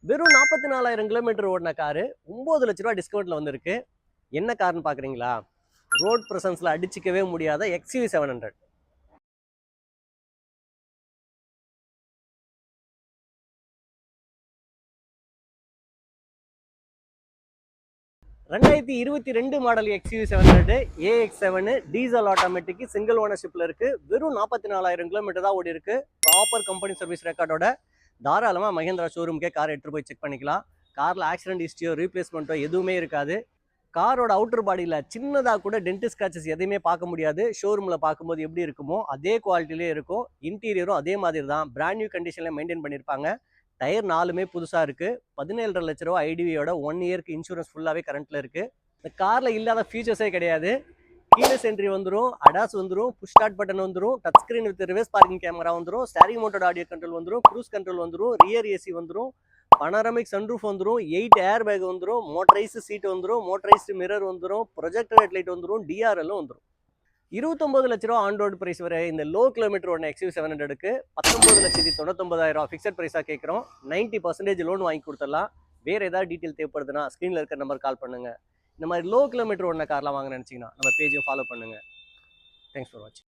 வெறும் 44,000 கிலோமீட்டர் ஓடின காரு 9 லட்ச ரூபா டிஸ்கவுண்ட்ல வந்திருக்கு. என்ன கார்னு பாக்குறீங்களா? ரோட் பிரசன்ஸ்ல அடிச்சிக்கவே முடியாத XUV 700. 2022 model XUV 700 AX7 diesel automatic single ஓனர்ஷிப்ல இருக்கு. வெறும் 44,000 கிலோமீட்டர் தான் ஓடி இருக்கு. ப்ராப்பர் கம்பெனி சர்வீஸ் ரெக்கார்டோட தாராளமா மஹேந்திரா ஷோரூம்க்கே கார் எடுத்துட்டு போய் செக் பண்ணிக்கலாம். கார்ல ஆக்சிடென்ட் ஹிஸ்டரியோ ரீப்ளேஸ்மெண்ட்டோ எதுவுமே இருக்காது. காரோட அவுட்டர் பாடியில் சின்னதாக கூட டென்ட் ஸ்கிராச்சஸ் எதையுமே பார்க்க முடியாது. ஷோரூமில் பார்க்கும்போது எப்படி இருக்குமோ அதே குவாலிட்டிலே இருக்கும். இன்டீரியரும் அதே மாதிரி தான் பிராண்ட் நியூ கண்டிஷனில் மெயின்டைன் பண்ணியிருப்பாங்க. டயர் 4மே புதுசாக இருக்குது. 17.5 லட்ச ரூபா ஐடிவியோட 1 இயருக்கு இன்சூரன்ஸ் ஃபுல்லாகவே கரண்ட்டில் இருக்குது. இந்த காரில் இல்லாத ஃபீச்சர்ஸே கிடையாது. கீலெஸ் என்ட்ரி வந்துடும், அடாஸ் வந்துடும், புஷ் ஸ்டார்ட் பட்டன் வந்துடும், touch screen with reverse parking camera வந்துடும், ஸ்டேரிங் மவுண்டட் ஆடியோ கண்ட்ரோல் வந்துடும், க்ரூஸ் கண்ட்ரோல் வந்துடும், ரியர் ஏசி வந்துடும், பனாரமிக் சன்ரூஃப் வந்துடும், 8 ஏர் பேக் வந்துடும், மோட்டரைஸ்டு சீட் வந்துடும், மோட்டரைஸ்டு மிரர் வந்துடும், ப்ரொஜெக்டர் ஹெட்லைட் வந்துடும், டிஆர்எல்லும் வந்துடும். 29 லட்ச ரூபா ஆன் ரோடு பிரைஸ் வரை இந்த லோ கிலோமீட்டர் ஓடின XUV 700க்கு 19,99,000 ஃபிக்ஸட் பிரைஸாக கேட்குறோம். 90% லோன் வாங்கி கொடுத்துடலாம். வேறு ஏதாவது டீட்டெயில் தேவைப்படுதுன்னா ஸ்க்ரீனில் இருக்கிற நம்பர் கால் பண்ணுங்கள். இந்த மாதிரி லோ கிலோமீட்டர் ஓடின கார்லாம் வாங்க நினச்சிங்கன்னா நம்ம பேஜையும் ஃபாலோ பண்ணுங்கள். தேங்க்ஸ் ஃபார் வாட்சிங்.